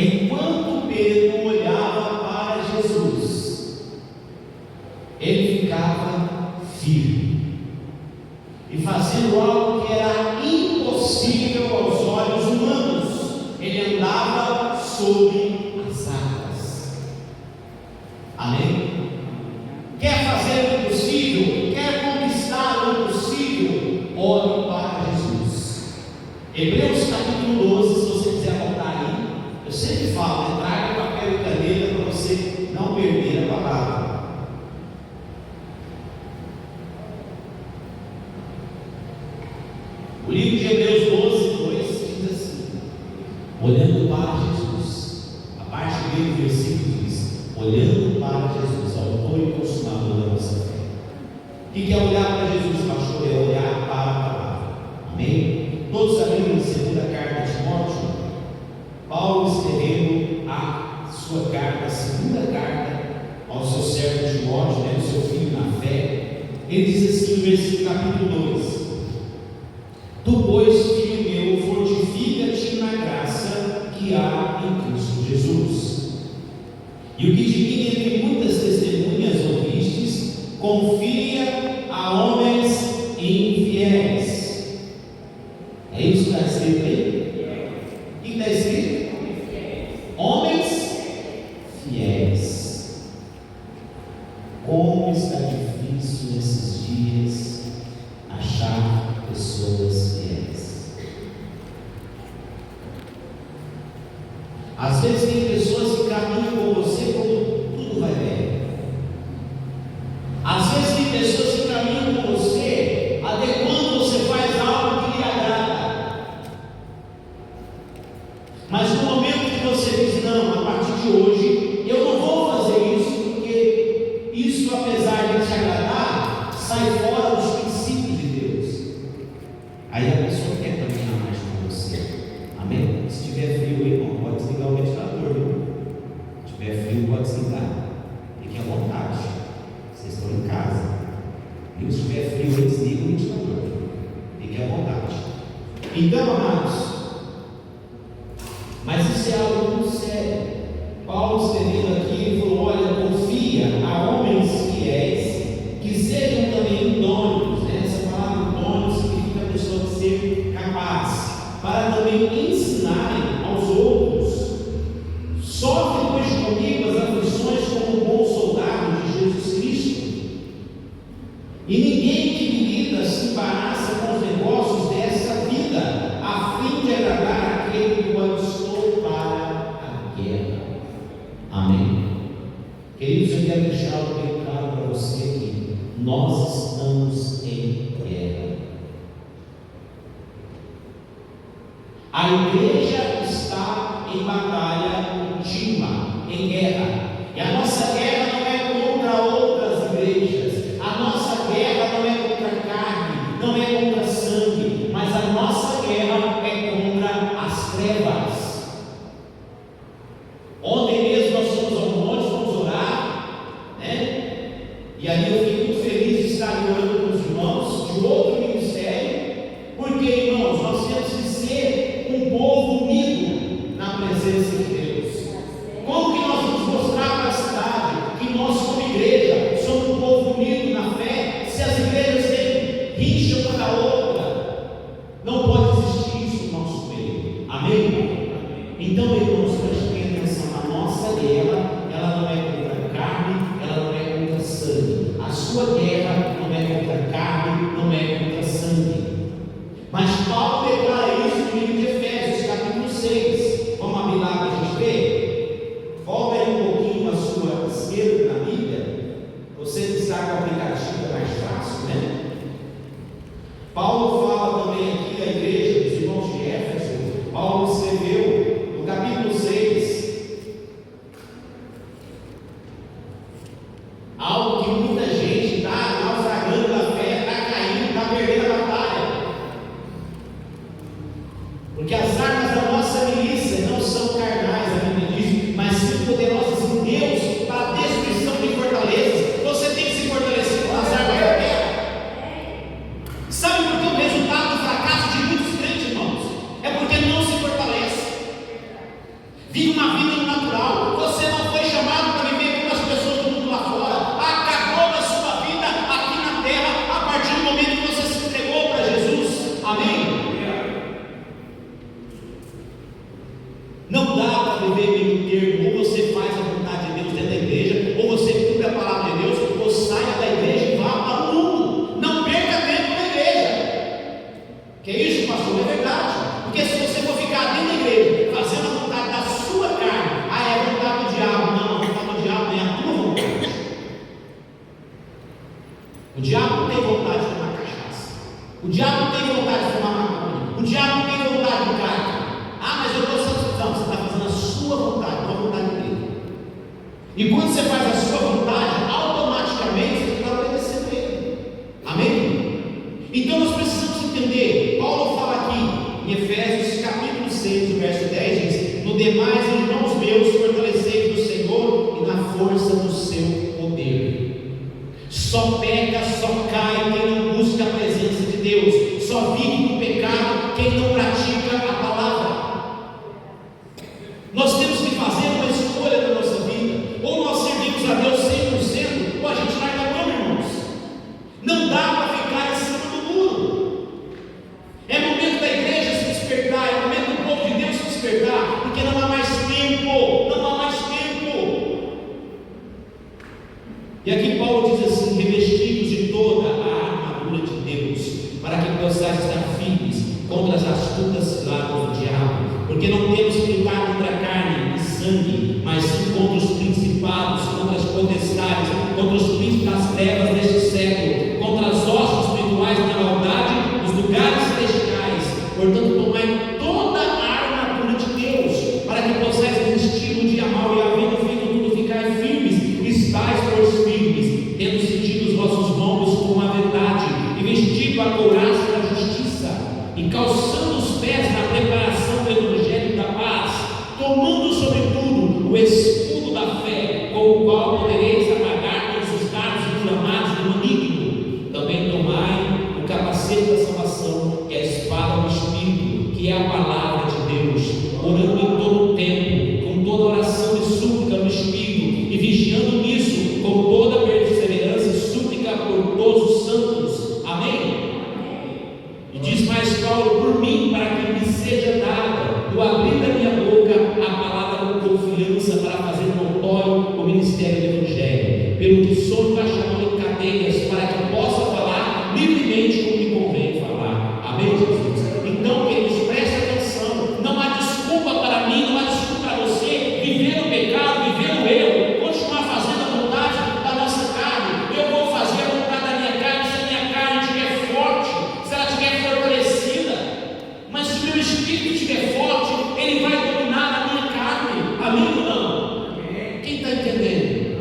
enquanto Pedro olhava para Jesus, ele ficava firme e fazendo algo que era impossível aos olhos humanos. Ele andava sobre as águas. Amém? Quer fazer o impossível? Quer conquistar o impossível? Olhe para Jesus. Hebreus capítulo 12, se você quiser anotar aí, eu sempre falo, traga papel e caneta para você não perder a palavra. O livro de Hebreus 12, 2 diz assim: olhando para Jesus, a parte B do versículo diz: olhando para Jesus, autor e consumador da nossa fé. O que é olhar para Jesus, pastor? É olhar para a palavra. Amém? Todos sabemos na segunda carta de Timóteo, Paulo escrevendo a sua carta, a segunda carta ao seu servo Timóteo, o seu filho na fé. Ele diz assim no versículo capítulo 2: tu, pois, filho meu, fortifica-te na graça que há em Cristo Jesus. E o que de mim entre muitas testemunhas ouvistes, confia a homens infiéis. É isso que está escrito aí? O que está escrito? Homens fiéis. Como está difícil nesses dias achar pessoas fiéis. Às vezes tem pessoas que caminham com você quando tudo vai bem. Às vezes tem pessoas que caminham com você até quando você faz algo que lhe agrada. Mas no momento que você diz: não, a partir de hoje eu não vou fazer isso, porque isso, apesar de te agradar, sai fora dos princípios de Deus. Aí a pessoa quer caminhar mais com você. Amém? Se tiver frio, irmão, pode desligar o ventilador, viu? Se tiver frio, pode desligar. Fique à vontade. Vocês estão em casa. E se tiver frio, desliga o ventilador. Fique à vontade. Então, amados, mas isso é algo muito sério. Paulo escrevendo aqui, ele falou: olha, confia a homens fiéis que sejam também idôneos. Essa palavra idôneo significa a pessoa de ser capaz, para também ensinarem aos outros. Sofre, pois, comigo as aflições como um bom soldado de Jesus Cristo. E ninguém que milita se embaraça com os negócios dessa vida, a fim de agradar aquele que o alistou para a guerra. Amém? Queridos, eu quero deixar algo bem claro para você que nós estamos em guerra. A igreja está em batalha contínua, em guerra. E a nossa guerra não é contra outras igrejas. A nossa guerra não é contra a carne, não é contra sangue, mas a nossa guerra é contra as trevas. Ontem mesmo nós fomos ao monte, fomos orar, né? E ali eu fiquei muito feliz de estar orando com os irmãos de outro ministério, porque, irmãos, nós temos que ser um povo unido na presença de Deus. Como que nós vamos mostrar para a cidade que nós, como igreja, somos um povo unido na fé, se as igrejas têm rixa uma da outra? Não pode existir isso no nosso meio. Amém? Então, irmãos, prestem atenção: a nossa guerra, ela não é contra a carne, ela não é contra sangue. A sua guerra não é contra a carne, não é contra sangue. Mas Paulo declara isso no livro de Efésios, capítulo 6. Vamos abrir lá para a gente ver? Volta aí um pouquinho à sua esquerda na Bíblia. Você que está com o aplicativo é mais fácil, né? Paulo fala também aqui da igreja dos irmãos de Éfeso. Paulo escreveu no capítulo 6 algo que muita gente está naufragando da fé, está caindo, está perdendo a batalha. Vive uma vida no natural. Você não foi chamado para viver como as pessoas do mundo lá fora. Acabou a sua vida aqui na terra a partir do momento que você se entregou para Jesus. Amém? Não dá para viver meio termo. Ou você faz a vontade de Deus dentro da igreja, ou você cumpre a palavra de Deus, ou saia da igreja e vá para o mundo. Não perca tempo na igreja. Que é isso, pastor? É verdade. Porque se você for ficar dentro da igreja fazendo a vontade da sua carne, é a vontade do diabo. Não, a vontade do diabo é a tua vontade. O diabo não tem vontade de tomar cachaça. O diabo não tem vontade de fumar maconha. O diabo não tem vontade de carne. Mas eu estou santificando. Você está fazendo a sua vontade, não a vontade dele. E quando você faz a sua vontade, automaticamente você está obedecendo ele. Amém? Então nós precisamos entender. Paulo fala aqui em Efésios capítulo 6, verso 10, diz: no demais, irmãos meus, fortalecei no Senhor e na força do seu poder. Só peca, só cai quem não busca a presença de Deus. Só vive no pecado quem não pratica a palavra. Nós temos que fazer uma escolha na nossa vida. Ou nós servimos a Deus 100%, ou a gente larga a mão, irmãos. Não dá para ficar em cima do muro. É momento da igreja se despertar, é momento do povo de Deus se despertar, porque não há mais tempo, não há mais tempo. E aqui Paulo diz assim: revestidos de toda a armadura de Deus, para que possais estar firmes contra as astutas ciladas do diabo. Porque não temos que lutar contra carne e sangue, mas sim contra os principados, contra as potestades, contra os príncipes das trevas deste século, contra as hostes espirituais da maldade nos lugares celestiais. Portanto, tomai toda a armadura de Deus, para que possais resistir no dia mau e, havendo feito tudo, ficai firmes. Estais, pois, firmes, tendo cingido os vossos lombos com a verdade, e vestido a couraça da justiça, e calçando os pés na preparação do Evangelho da paz, tomando sobretudo o escudo da fé, com o qual podereis apagar todos os dardos inflamados do maligno. Também tomai o capacete da salvação, que é a espada do Espírito, que é a palavra de Deus, orando em todo o tempo, com toda oração e súplica no Espírito, e vigiando nisso com toda perseverança e súplica por todos os santos. Amém? E diz mais Paulo: por mim, para que me seja dada, no abrir da minha boca, a palavra com confiança, para fazer notório o ministério do Evangelho, pelo que sou embaixador em cadeias, para que possa falar livremente como me convém falar. Amém, Jesus? Então, queridos, preste atenção. Não há desculpa para mim, não há desculpa para você viver no pecado, viver no erro, continuar fazendo a vontade da nossa carne. Eu vou fazer a vontade da minha carne se a minha carne estiver forte, se ela estiver fortalecida. Mas se o meu espírito estiver forte, ele vai dominar a minha carne. Amém ou não? Quem está entendendo?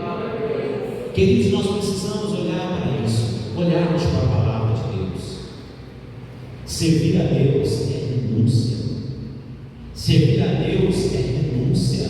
Queridos, nós precisamos olhar para isso, olharmos para a palavra de Deus. Servir a Deus é renúncia. Servir a Deus é renúncia.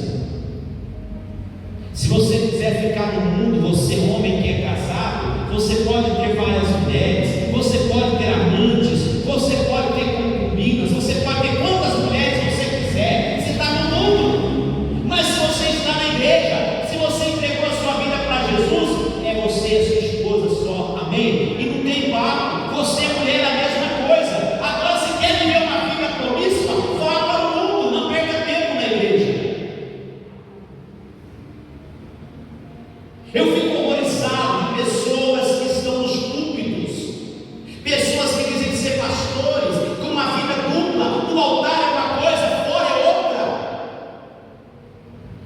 Se você quiser ficar no mundo, você homem que é casado, você pode ter várias mulheres, você pode ter amantes, você pode ter concubinas, você pode ter quantas mulheres você quiser. Você está no mundo. Mas se você está na igreja, se você entregou a sua vida para Jesus, é você e a sua esposa só. Amém? E não tem papo. Você é mulher, a mesma coisa. Agora, se quer viver uma vida promíscua, vá para o mundo. Não perca tempo na igreja. Eu fico horrorizado de pessoas que estão nos púlpitos, pessoas que dizem ser pastores, com uma vida dupla. No altar é uma coisa, fora é outra.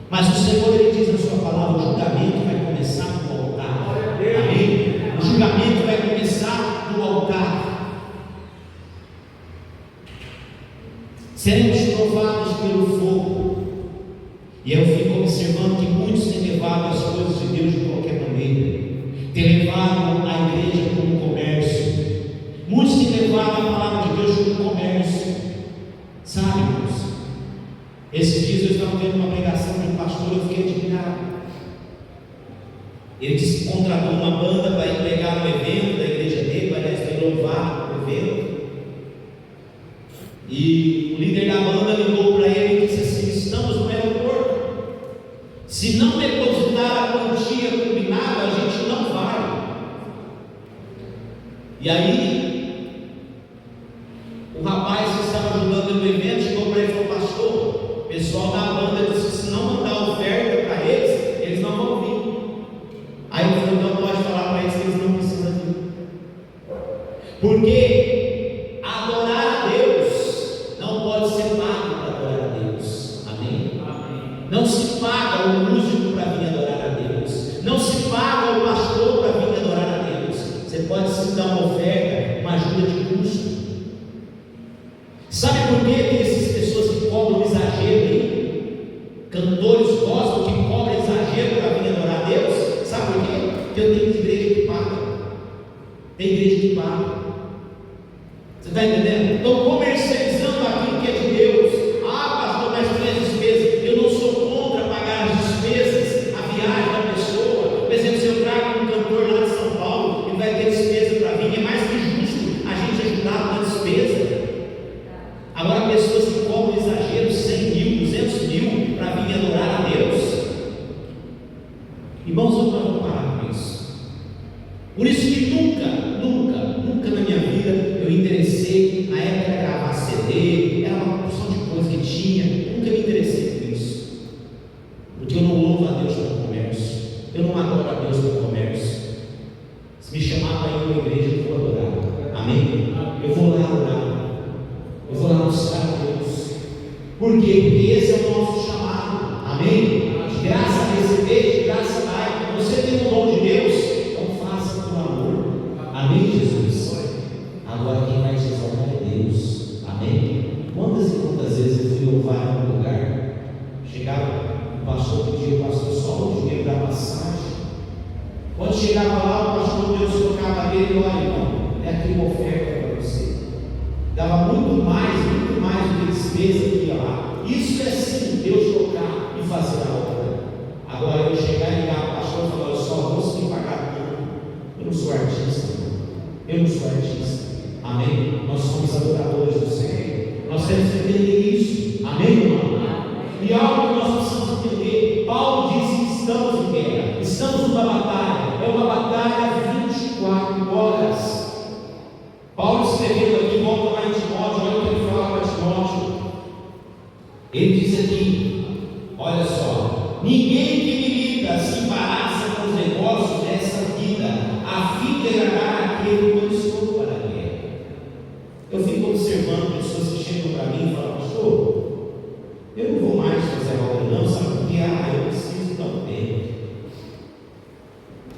Mas o Senhor, Ele diz na sua palavra: o julgamento vai começar no altar. Amém? O julgamento vai começar no altar. Seremos provados pelo fogo. E eu fico observando que muitos têm levado as coisas de Deus de qualquer maneira, têm levado a igreja como comércio. Muitos têm levado a palavra de Deus como comércio. Sabe, irmãos? Esses dias eu estava vendo uma pregação de um pastor, eu fiquei indignado. Ele disse que contratou uma banda para ir pregar no evento da igreja dele, parece que ele louvar no evento. E o líder da banda ligou para ele e disse assim: estamos no aeroporto. Se não depositar a quantia combinada, a gente não vai. E aí, o rapaz que estava ajudando no evento chegou para ele e falou: pastor, o pessoal da banda disse que se não mandar oferta para eles, eles não vão vir. Aí ele falou: então pode falar para eles que eles não precisam vir. Porque adorar a Deus não pode ser pago para adorar a Deus. Amém? Amém. Não se paga o músico para vir adorar a Deus. Não se paga o pastor para vir adorar a Deus. Você pode sim dar uma oferta, uma ajuda de custo. Sabe por que tem essas pessoas que cobram exagero aí? Cantores gospel que cobram exagero para vir adorar a Deus? Sabe por quê? Porque eu tenho igreja que paga. Tem igreja que paga. Você está entendendo? Estão comercializando aquilo que é de Deus. Ah, pastor, mas tem as despesas. Eu não sou contra pagar as despesas, a viagem da pessoa. Por exemplo, se eu trago um cantor lá de São Paulo, ele vai ter despesa para vir. É mais que justo a gente ajudar na despesa. Agora, pessoas que cobram exagero, 100 mil, 200 mil, para vir adorar a Deus. Irmãos, eu não vou parar com isso. Por isso que nunca na minha vida eu interessei, na época de gravar CD, era uma porção de coisa que tinha, nunca me interessei por isso. Porque eu não louvo a Deus pelo comércio, eu não adoro a Deus pelo comércio. Se me chamar para ir a uma igreja, eu vou adorar. Amém? Eu vou lá adorar. Eu vou lá mostrar a Deus. Por quê? Porque esse é o nosso chamado. Amém? De graça receber, de graça dar. Você tem o dom de Deus, então faça por amor. Amém, Jesus? Agora quem vai te exaltar é Deus. Amém? Quantas e quantas vezes eu fui louvar em algum lugar, chegava o pastor, pedia o pastor só o dinheiro da passagem. Quando chegava lá, o pastor Deus tocava dele e olha, irmão, é aqui uma oferta para você. Dava muito mais do que despesa que ia lá. Isso é sim Deus tocar e fazer a obra. Agora eu chegar e ligar para o pastor e falar: eu só vou se me pagar tudo. Eu não sou artista. Eu não sou artista. Amém? Nós somos adoradores do Senhor. Nós temos que entender isso. Amém, irmão? E algo que nós precisamos entender. Paulo disse que estamos em guerra. Estamos numa batalha. É uma batalha 24 horas. Paulo escrevendo aqui, volta lá em Timóteo, olha o que ele fala para Timóteo. Ele diz aqui: olha só, ninguém que milita se embaraça com os negócios dessa vida, a fim de agradar aquele que eu estou para a guerra. Eu fico observando pessoas que chegam para mim e falam: pastor, eu não vou mais fazer a obra, não, sabe por quê? Eu preciso dar um tempo.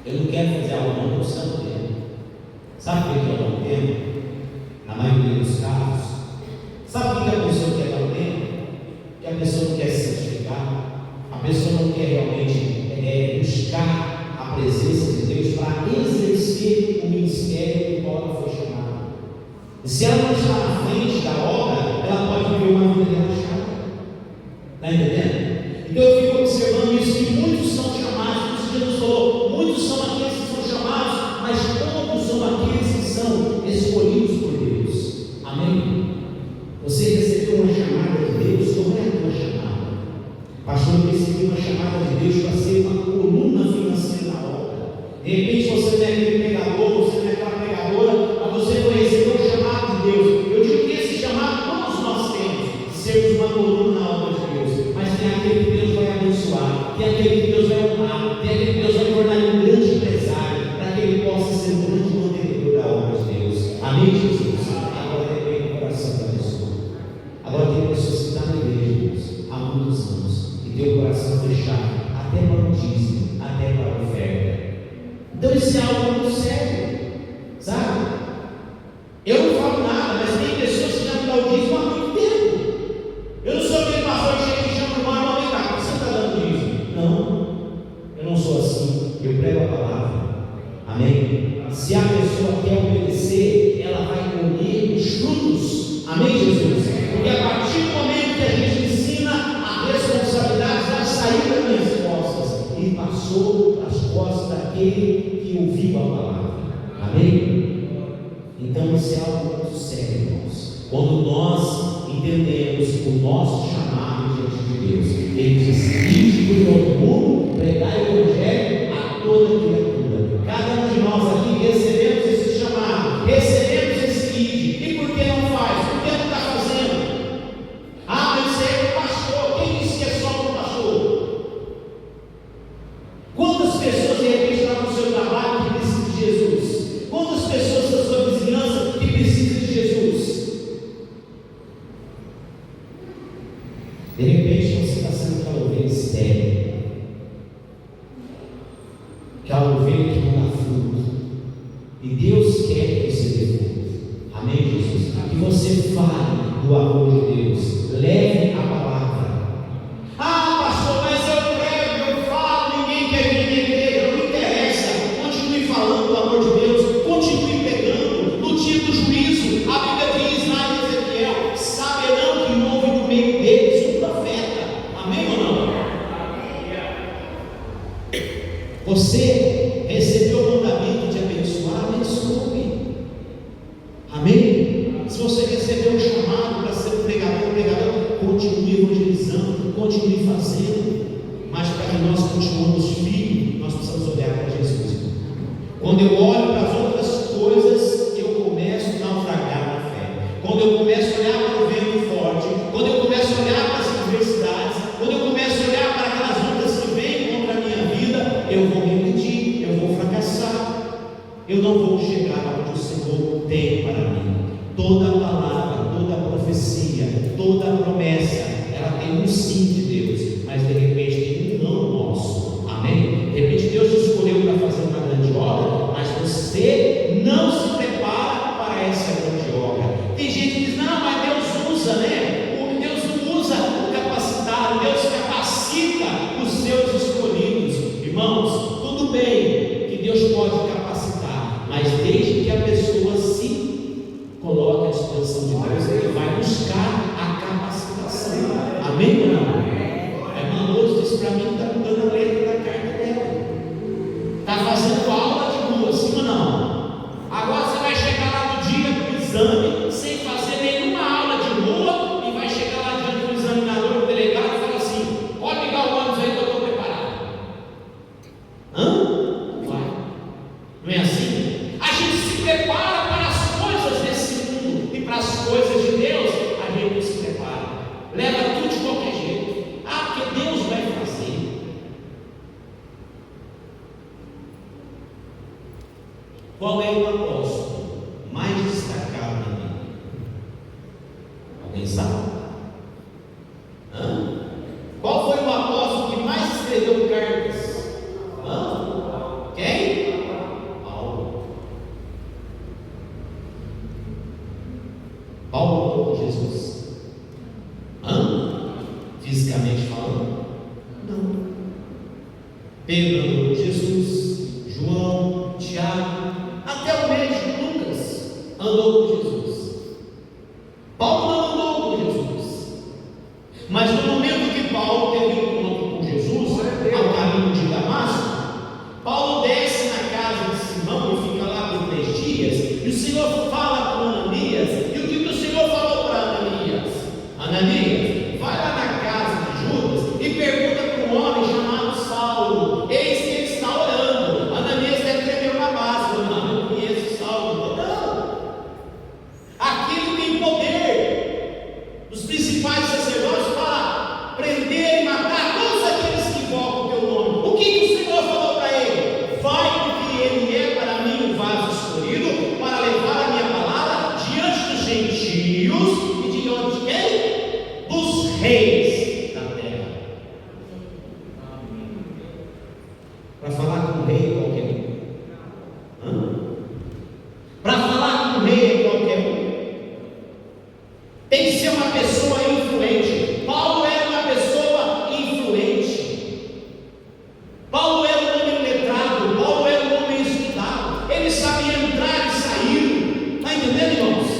Eu não quero fazer a obra, não, eu preciso dar um tempo. Sabe por que eu dou um tempo? Na maioria dos casos, sabe o que a pessoa quer dar um tempo? Que a pessoa não quer se santificar, a pessoa não quer realmente buscar a presença de Deus para exercer o ministério que ela foi chamada. E se ela não está na frente da obra, ela pode viver uma vida relaxada. Está entendendo? Então eu fico observando isso, que muitos são chamados, como Jesus falou, muitos são aqueles que são chamados, mas todos são aqueles que são escolhidos por Deus. Amém? Você recebeu uma chamada de Deus, não é a tua chamada. Pastor, eu recebi uma chamada de Deus para ser uma coluna financeira na obra. De repente você não é aquele pregador, você não é aquela pregadora, mas você foi receber um chamado de Deus. Eu digo que esse chamado todos nós temos, de sermos uma coluna na obra de Deus. Mas tem aquele que Deus vai abençoar, tem aquele que Deus vai honrar, tem aquele que Deus vai tornar um grande empresário, para que ele possa ser um grande mantenedor da obra de Deus. Amém, Jesus? Agora depende do coração da pessoa. Agora tem pessoas que estão na igreja há muitos anos e tem o coração fechado, até para o dízimo, até para a oferta. Então isso é algo muito sério, sabe? Eu não falo nada, mas tem pessoas que já me dão o dízimo há muito tempo. Eu não sou aquele pastor que chega e chama o irmão: vem cá, você está dando dízimo? Não, eu não sou assim. Eu prego a palavra. Amém? Se a pessoa quer obedecer, ela vai colher os frutos. Amém, Jesus? Porque a partir do momento que a gente ensina, a responsabilidade já saiu das minhas costas e passou para as costas daquele que ouviu a palavra. Amém? Então isso é algo muito sério, irmãos. Quando nós entendemos o nosso chamado diante de Deus, Ele diz: ide por todo mundo De repente você está sendo aquela ovelha estéril, aquela ovelha que não dá fruto, e Deus quer que você dê fruto. Amém, Jesus? Que você fale do amor de Deus, leve a palavra. Ah, pastor, mas eu prego, eu falo, ninguém quer vir na igreja, não interessa. Continue falando do amor de Deus, continue pregando. No dia do juízo, a Bíblia diz lá em Ezequiel: saberão que houve no meio deles um profeta. Amém ou não? Você recebeu o mandamento de abençoar, abençoe. Amém? Se você recebeu um chamado para ser pregador, continue evangelizando, continue fazendo. Mas para que nós continuemos firmes, nós precisamos olhar para Jesus. Quando eu olho para as outras coisas, eu começo a naufragar na fé. Quando eu começo a olhar para o vento forte, quando eu começo a olhar para as adversidades, quando eu começo a olhar para aquelas lutas que vêm contra a minha vida, eu vou regredir, eu vou fracassar, eu não vou chegar onde o Senhor tem para mim. Toda palavra, toda profecia, toda promessa, ela tem um sim de Deus, mas de repente tem um não nosso. Amém? De repente Deus te escolheu para fazer uma grande obra, mas você não se prepara para essa grande obra. Tem gente que diz: não, mas Deus usa, né? Deus não usa o capacitado, Deus capacita os seus escolhidos. Irmãos, tudo bem que Deus pode capacitar, mas desde que a pessoa se coloque à disposição de Deus, Ele vai buscar a capacitação. Amém ou não? A irmã Luz disse para mim que está mudando a letra da carta dela. Está fazendo aula de rua, sim ou não? Agora você vai chegar lá no dia do exame, sem fazer nenhuma aula de rua, e vai chegar lá diante do examinador, do delegado, e fala assim: pode ligar o ônibus aí que eu estou preparado. Não vai. Não é assim? A gente se prepara para as coisas desse mundo, e para as coisas de Deus a gente não se prepara. Leva tudo de qualquer jeito. Ah, porque Deus vai fazer. Qual é o apóstolo mais destacado na Bíblia? Alguém sabe? Qual foi o apóstolo que mais escreveu cartas? Quem? Paulo. Paulo andou com Jesus? Fisicamente falando? Não. Pedro andou com Jesus, João, Tiago, até o médico Lucas andou com Jesus. Paulo não andou com Jesus, mas no momento que Paulo teve um encontro com Jesus, ao caminho de Damasco, Paulo desce na casa de Simão e fica lá por 3 dias, e o Senhor fala com Ananias. E o que o Senhor falou para Ananias? Ananias, vai lá na casa de Judas e pergunta para um homem chamado Saulo. Eis que ele está orando. Ananias deve ter uma base. Não, eu conheço Saulo. Não. Aquilo tem poder. Os principais sacerdotes para prender e matar todos aqueles que invocam o teu nome. O que o Senhor falou para ele? Vai, porque ele é para mim um vaso escolhido para levar a minha palavra diante dos gentios e diante de quem? Dos reis da terra. Para falar com o rei é qualquer um. Para falar com o rei é qualquer um. Tem que ser uma pessoa influente. Paulo era uma pessoa influente. Paulo era um homem letrado. Paulo era um homem estudado. Ele sabia entrar e sair. Está entendendo, irmãos?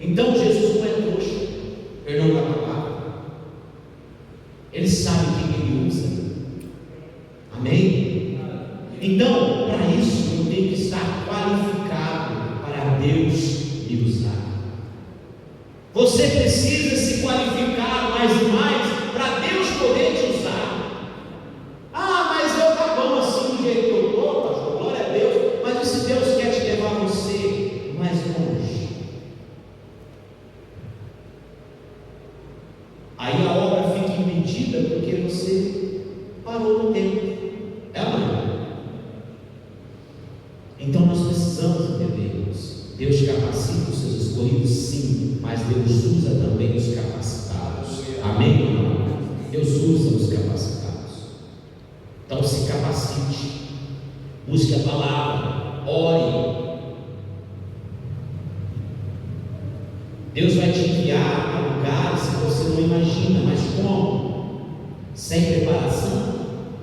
Então Jesus não é trouxa, perdão da palavra. Ele sabe quem ele usa. Amém? Então, para isso eu tenho que estar qualificado para Deus me usar. Você precisa se qualificar mais e mais para Deus poder te usar. Ah, mas eu tá bom assim do jeito que eu estou, pastor, glória a Deus. Mas e se Deus quer te levar você mais longe? Aí a obra fica impedida porque você parou no tempo. É ou não é? Então nós precisamos entender, Deus capacita os seus escolhidos, sim, mas Deus usa também os capacitados. Amém, irmão? Deus usa os capacitados. Então se capacite, busque a palavra, ore. Deus vai te enviar a lugares que você não imagina, mas como? Sem preparação?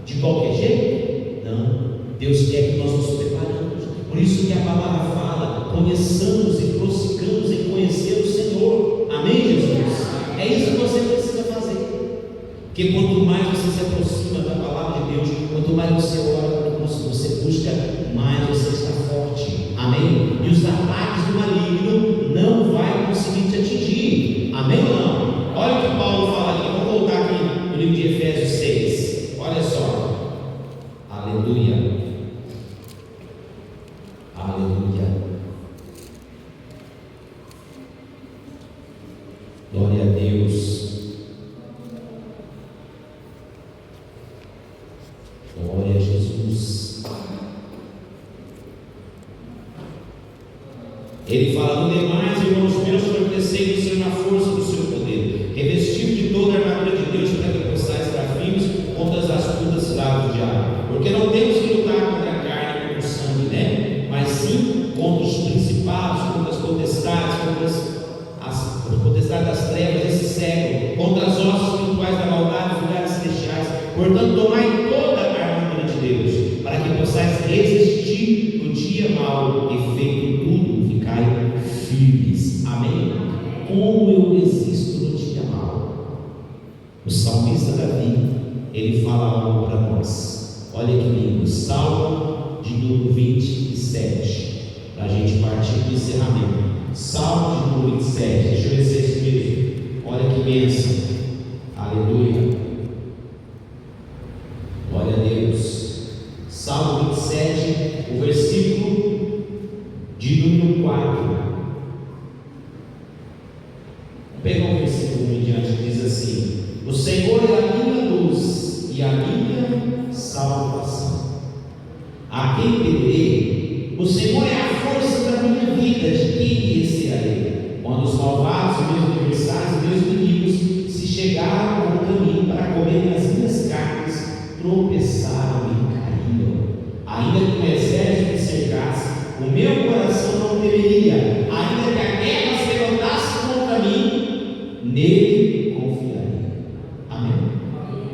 De qualquer jeito? Não. Deus quer que nós nos preparamos. Por isso que a palavra fala: conheçamos e prossigamos em conhecer o Senhor. Amém, Jesus? É isso que você precisa fazer. Porque quanto mais você se aproxima da palavra de Deus, quanto mais você ora, quanto você busca, mais você está forte. Amém? E os ataques do maligno não vai conseguir te atingir. Amém ou não? Olha o que Paulo fala aqui. Vamos voltar aqui no livro de Efésios 6. Olha só. Aleluia. Aleluia. Glória a Deus. Glória a Jesus. Ele fala: no demais, irmãos meus, fortalecei o Senhor na força do seu poder, revestido de toda a armadura de Deus, para que possais estar firmes contra as astutas ciladas do diabo. Porque não temos que lutar contra a carne e contra o sangue, né? Mas sim contra os principados, contra as potestades, contra as potestades das trevas desse século, contra as hostes espirituais da maldade dos lugares celestiais. Portanto, tomai toda a armadura de Deus, para que possais resistir no dia mau, e feito tudo, ficai firmes. Amém? Como eu resisto no dia mau? O salmista Davi, ele fala algo para nós. Olha que lindo, Salmo de número 27, para a gente partir do encerramento. Salmo de número 27, deixa eu ver se é isso mesmo. Olha que bênção, aleluia, glória a Deus. Salmo 27, o versículo de número 4. Vamos pegar um versículo em diante que diz assim: o Senhor é a minha luz e a minha salvação. A quem temerei? O Senhor é a força da minha vida, de quem recearei? Quando os malvados, meus adversários e meus inimigos se chegaram contra mim para comerem as minhas carnes, tropeçaram e caíram. Ainda que o exército me cercasse, o meu coração não temeria. Ainda que a guerra se levantasse contra mim, nele confiaria. Amém?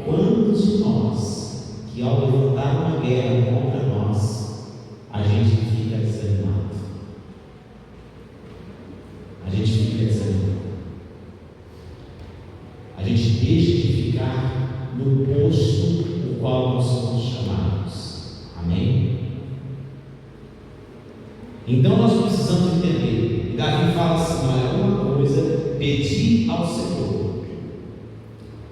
Quantos de nós que ao levantar uma guerra contra nós, a gente fica desanimado? A gente fica desanimado. A gente deixa de ficar no posto no qual nós somos chamados. Amém? Então nós precisamos entender. Davi fala assim: olha, uma coisa, pedir ao Senhor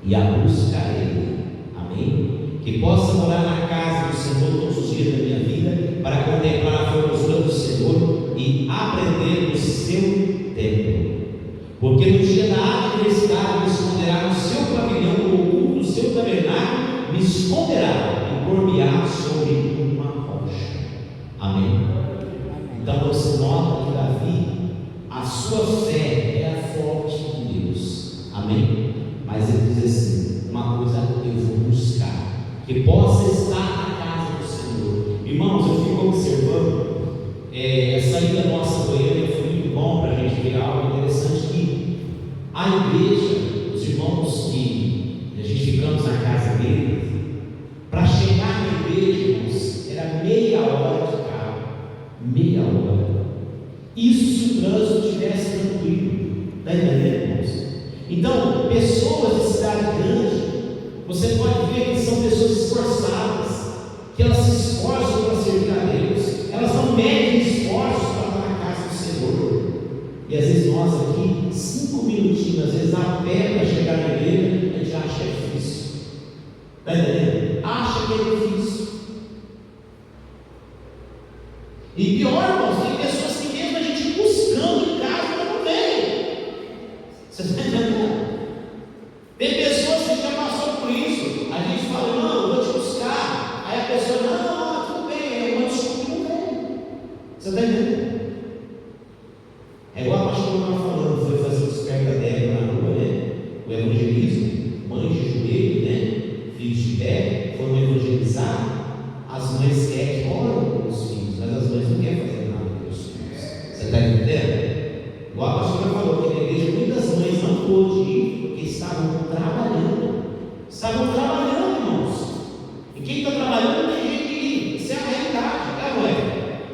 e a buscarei. Amém? Que possa morar na casa do Senhor todos os dias da minha vida, para contemplar a formosura do Senhor e aprender o seu templo. Porque no dia da adversidade me esconderá no seu pavilhão, no oculto do seu tabernáculo, me esconderá e por-me-á sobre uma rocha. Amém? Então você nota que Davi, a sua fé era forte em Deus. Amém? Mas ele diz assim: uma coisa eu vou buscar, que possa estar na casa do Senhor. Irmãos, eu fico observando, essa ida nossa Goiânia foi muito bom para a gente ver algo interessante, que a igreja, os irmãos que a gente ficamos na casa dele, para chegar na igreja, irmãos, era meia hora de carro. Meia hora. Isso se o trânsito estivesse tranquilo. Está entendendo, irmãos? Então, pessoas de cidade grande, você pode ver que são pessoas esforçadas, que elas se esforçam para servir a Deus, elas não medem esforços para estar na casa do Senhor. E às vezes nós aqui, 5 minutinhos, às vezes a pé para chegar na igreja, a gente acha difícil. Está entendendo? Acha que é difícil. E pior, irmãos, tem pessoas que mesmo a gente buscando em casa, ela não vem. Você está entendendo? Tem pessoas que já passou por isso. A gente fala: não, eu vou te buscar. Aí a pessoa: não, tudo bem, é uma desculpa que não vem. Você está entendendo? É igual a pastora estava falando, foi fazer os pés estavam trabalhando, irmãos. E quem está trabalhando não tem jeito de ir. Isso é a realidade, não é?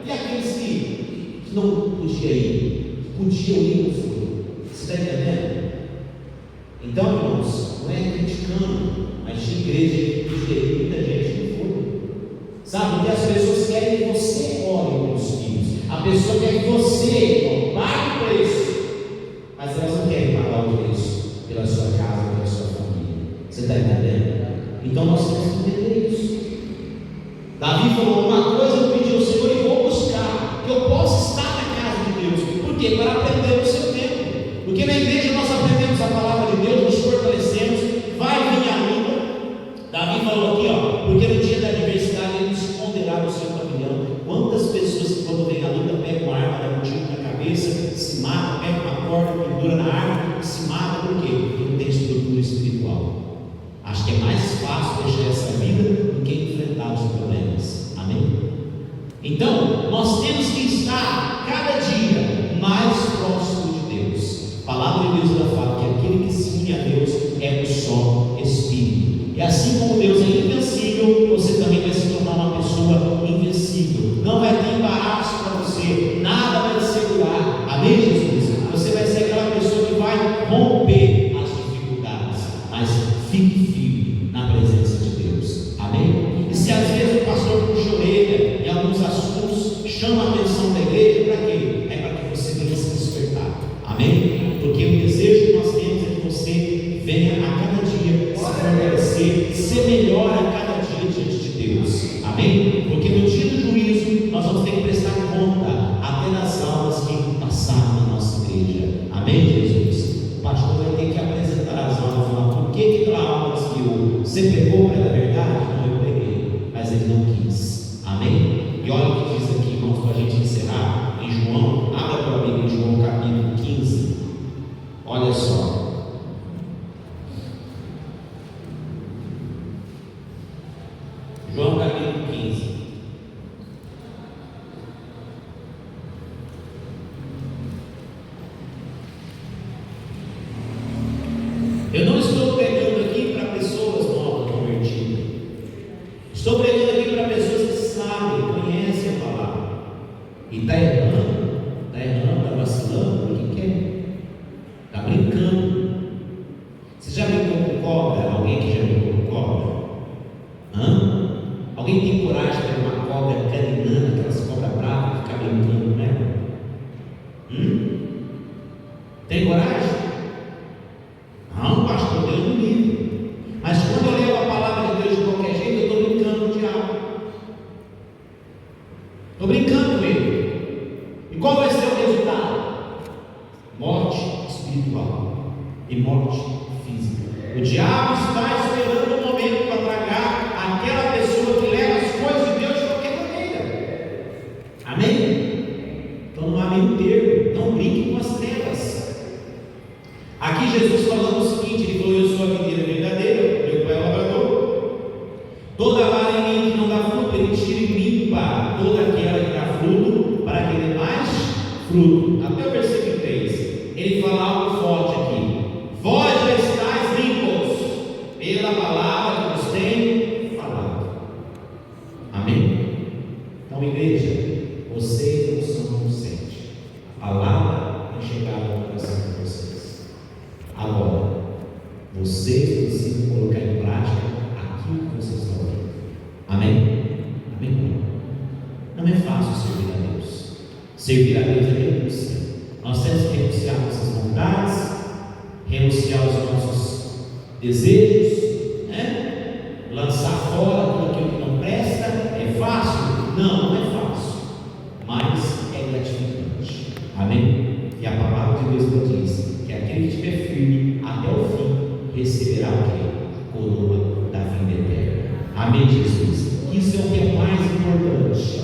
E aqueles que não podiam ir, podiam ir, não foram. Você está entendendo? Então, irmãos, não é criticando, mas de igreja que podia ir, muita gente não foi. Sabe, porque as pessoas querem que você ore pelos filhos. A pessoa quer que você, irmão, pague o preço. Mas elas não querem pagar o preço pela sua casa, pela sua família. Você está entendendo? Então nós temos que entender isso. Davi falou uma coisa, eu pedi ao Senhor e vou buscar, que eu possa estar na casa de Deus. Por quê? Para aprender o seu tempo. Porque na igreja nós aprendemos a palavra de Deus, nos fortalecemos, vai vir a luta. Davi falou aqui, ó, porque no dia da adversidade ele esconderá no seu pavilhão. Quantas pessoas que quando vem a luta pegam arma, dão um tiro na cabeça, se matam, pegam uma corda, pendura na árvore, se matam, por quê? Porque não tem estrutura espiritual. Acho que é mais fácil deixar essa vida do que enfrentar os problemas. Amém? Então, nós temos que estar cada dia mais próximo de Deus. A palavra de Deus fala que aquele que se une a Deus é um só Espírito. E assim como Deus é invencível, você também vai se tornar uma pessoa invencível. Não vai ter embaraço para você, nada vai te segurar. Amém, Jesus? Você vai ser aquela pessoa que vai romper as dificuldades, mas fique firme na presença de Deus. Amém? E se às vezes o pastor puxa a orelha em alguns assuntos, chama a atenção da igreja, para quê? É para que você venha se despertar. Amém? Porque o desejo que nós temos é que você venha a cada dia se fortalecer, ser melhor a cada dia diante de Deus. Amém? Porque no dia do juízo nós vamos ter que prestar conta até das aulas que passaram na nossa igreja. Amém, Jesus? O pastor vai ter que apresentar as aulas e falar por que aquela aula desviou. Você pegou para a verdade? Não, eu peguei, mas ele não quis. Amém? E olha o que diz aqui, irmãos, para a gente encerrar em João. Abra para mim em João capítulo 15. Olha só. João capítulo 15. Eu não estou pregando aqui para pessoas novas convertidas. Estou pregando aqui para pessoas que sabem, conhecem a palavra. E está errando, está vacilando, o que quer? Está brincando. Você já brincou com cobra? Alguém que já brincou com cobra? Alguém tem coragem de ter uma cobra caninana, aquelas cobras bravas, ficar brincando com ela? Tem coragem? Não, pastor, Deus me livre. Mas quando eu levo a palavra de Deus de qualquer jeito, eu estou brincando com o diabo. Estou brincando com ele. E qual vai ser o resultado? Morte espiritual e morte física. O diabo está esperando um momento para tragar aquela pessoa que leva as coisas de Deus de qualquer maneira. Amém? Então não há meio termo. Não brinque com as trevas. Aqui Jesus falando o seguinte, ele falou: eu sou a videira verdadeira, meu pai é o lavrador. Toda vara em mim que não dá fruto, ele tira e limpa toda aquela que dá fruto, para que dê mais fruto. Até o versículo 3, ele fala algo forte aqui: vós já estáis limpos pela palavra que vos tenho falado. Amém? Então, igreja, vocês não são inocentes. A palavra tem chegado ao coração de vocês. Agora, vocês precisam colocar em prática aquilo que vocês estão ouvindo. Amém? Amém? Não é fácil servir a Deus. Servir a Deus é renúncia. Nós temos que renunciar nossas vontades, renunciar aos nossos desejos, né? Lançar fora tudo aquilo que não presta. É fácil? Não, não é fácil, mas é gratificante. Amém? E a palavra de Deus diz que aquele que estiver firme até o fim receberá o quê? A coroa da vida eterna. Amém, Jesus? Isso é o que é mais importante.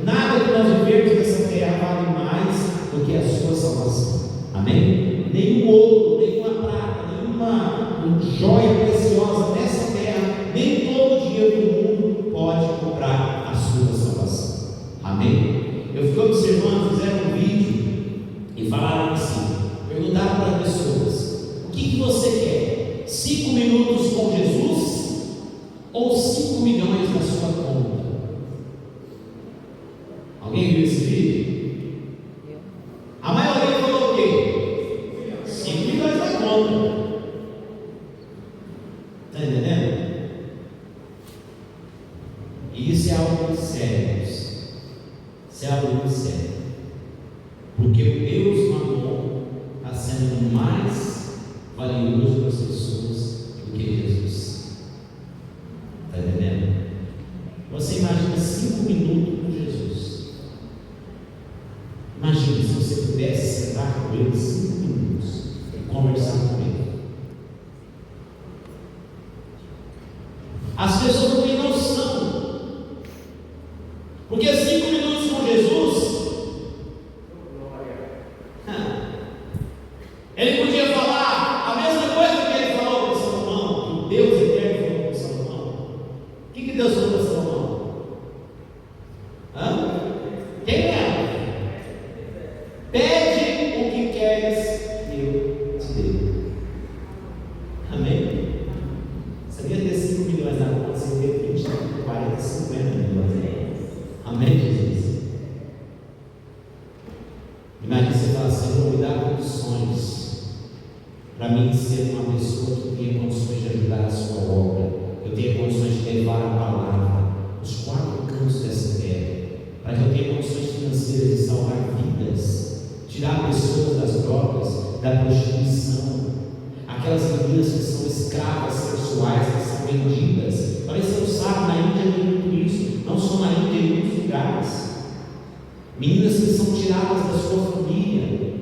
Nada que nós vivemos nessa terra vale mais do que a sua salvação. Amém? Nenhum ouro, nenhuma prata, nenhuma joia preciosa nessa terra, nem todo dinheiro do mundo pode comprar a sua salvação. Amém? Eu fiquei observando, fizeram um vídeo e falaram assim, perguntaram para as pessoas: o que você quer? 5 minutos com Jesus sombra. Está entendendo? E isso é algo muito sério. Isso é algo muito sério. Porque o Deus Mamon está sendo mais valioso para as pessoas do que Jesus. Está entendendo? Você imagina 5 minutos com Jesus. Imagina se você pudesse sentar com ele 5 minutos e conversar com ele. As pessoas não têm noção, porque 5 minutos com Jesus, ele podia falar a mesma coisa que ele falou para Salomão, que Deus eterno falou para Salomão. O que Deus falou para Salomão? Quem é? Pede o que queres que eu te dê. Amém? Sabia ter 5 milhões na conta, você ter 20, 40, 50 milhões. Amém, Jesus? Imagina você falar assim: eu vou me dar condições para mim ser uma pessoa que tenha condições de ajudar a sua obra, eu tenha condições de levar a palavra os 4 cantos dessa terra, para que eu tenha condições financeiras de salvar vidas, tirar pessoas das drogas, da prostituição, aquelas meninas que são escravas sexuais, que são vendidas. Talvez você não sabe, na Índia tem muito isso, não só na Índia, em muitos lugares. Meninas que são tiradas da sua família,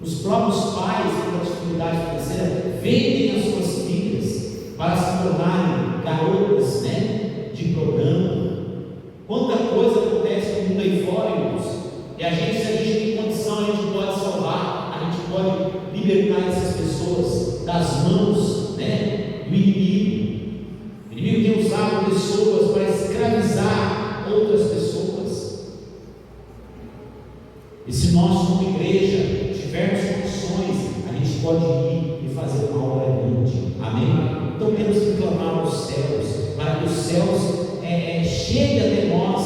os próprios pais com dificuldade financeira vendem as suas filhas para se tornarem garotas, de programa. Quanta coisa acontece no mundo aí fora, irmãos. E a gente, se a gente tem condição, a gente pode salvar, a gente pode libertar essas pessoas das mãos do inimigo. O inimigo tem usado pessoas para escravizar outras pessoas. E se nós, como igreja, tivermos condições, a gente pode ir e fazer uma obra grande. Amém? Então temos que clamar aos céus, para que os céus cheguem até nós.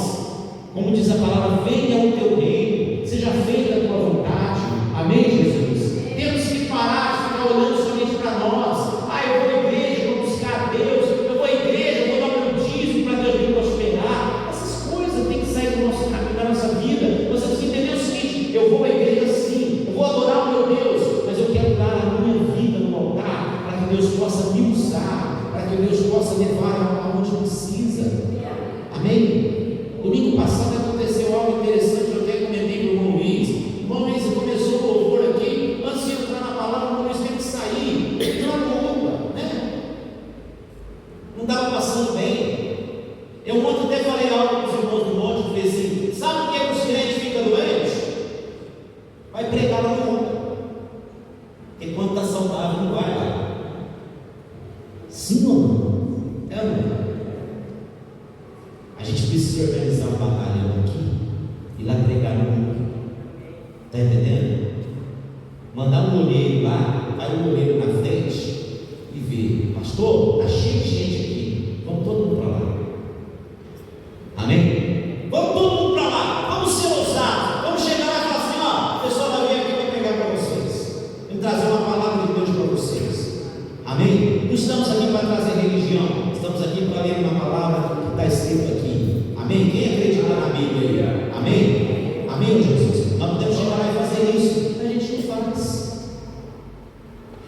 Como diz a palavra: venha o teu reino, seja feita a tua vontade. Amém, Jesus? Temos que parar de ficar olhando somente para nós. Eu vou à igreja, vou buscar a Deus, eu vou à igreja, vou dar meu dízimo para Deus me prosperar. Essas coisas têm que sair do nosso caminho, da nossa vida. Você tem que entender o seguinte: eu vou à igreja sim, eu vou adorar o meu Deus, mas eu quero dar a minha vida no altar, para que Deus possa me usar, para que Deus possa levar aonde precisa. Amém? Domingo passado aconteceu algo interessante, eu até comentei para o irmão Luiz. O irmão Luiz começou o louvor aqui, antes de entrar na palavra, o irmão Luiz teve que sair, entrar na roupa, não estava passando bem. Eu ontem até falei algo para os irmãos do monte, falei assim: sabe por que os crentes ficam doentes? Vai pregar lá no roupa, porque quando está saudável não vai lá. Sim ou não? É ou não? A gente precisa organizar um batalhão aqui e lá pregar no mundo. Está entendendo? Mandar um olheiro lá, vai um olheiro na frente e ver: pastor, está cheio de gente aqui, vamos todo mundo para lá. Amém? Vamos todo mundo para lá, vamos ser ousados, vamos chegar lá e falar assim: o pessoal vai vir aqui para pregar para vocês, vamos trazer uma palavra de Deus para vocês. Amém? Não estamos aqui para trazer religião, estamos aqui para ler uma palavra que está escrito aqui. Amém? Quem acredita na Bíblia aí? Amém? Amém, Jesus? Nós podemos chegar lá e fazer isso, a gente não faz.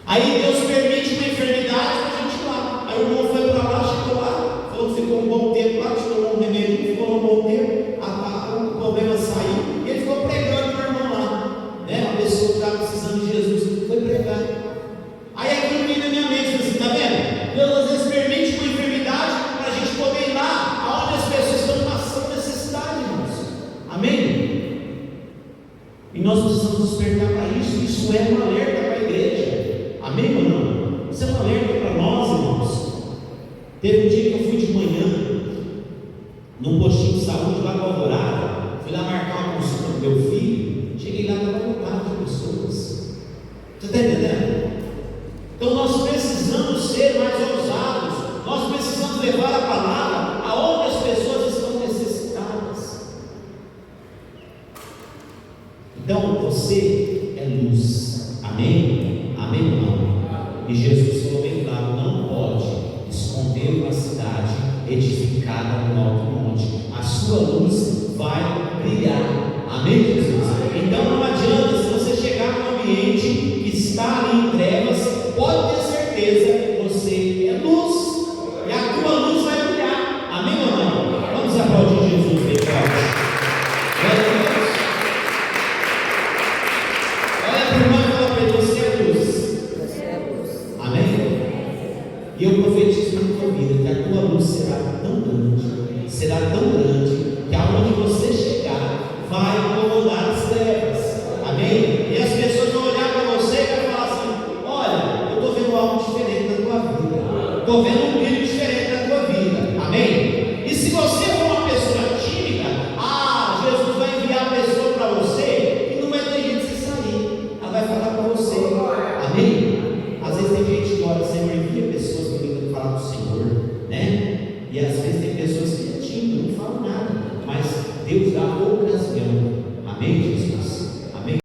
Aí Deus permite uma enfermidade para a gente ir lá. Aí o irmão foi para lá, chegou lá, falou que ficou um bom tempo lá, tomou um remédio, ficou um bom tempo, o problema saiu, e ele ficou pregando para o irmão lá. Uma pessoa que estava precisando de Jesus foi pregar. Aí aquilo vem na minha mente, assim: está vendo? Deus às vezes permite uma enfermidade para a gente poder ir lá aonde as pessoas estão passando necessidade, irmãos. Amém? E nós precisamos despertar para isso. Isso é um alerta para a igreja. Amém ou não? Isso é um alerta para nós, irmãos. Teve um dia que eu fui de manhã num postinho de saúde lá com a Alvorada, fui lá marcar uma consulta com meu filho. Cheguei lá, estava lotado de pessoas. Você está entendendo? Então nós precisamos ser mais ousados, nós precisamos levar a palavra aonde as pessoas estão necessitadas. Então você é luz. Amém? Amém ou não? E Jesus falou bem claro: não pode esconder uma cidade edificada no alto monte, a sua luz vai brilhar. Amém, Jesus? Então não adianta, se você chegar num ambiente que está ali em trevas, pode ter certeza, você é luz, e a tua luz vai brilhar. Amém ou não? Vamos aplaudir Jesus bem forte. Glória a Deus. Olha para o irmão e fala para ele: você é luz. Amém? E eu profetizo na tua vida que a tua luz será tão grande, que aonde você chegar, vai incomodar as trevas. Amém? E as pessoas vão olhar para você e vão falar assim: olha, eu estou vendo algo diferente na tua vida, estou vendo um brilho diferente na tua vida. Amém? E se você for uma pessoa tímida, Jesus vai enviar a pessoa para você e não vai ter jeito de você sair, ela vai falar para você. Amém? Às vezes tem gente que ora: Senhor, envia pessoas que vêm falar do Senhor, né? E às vezes tem pessoas que é tímido, não falam nada, mas Deus dá ocasião. Amém, Jesus?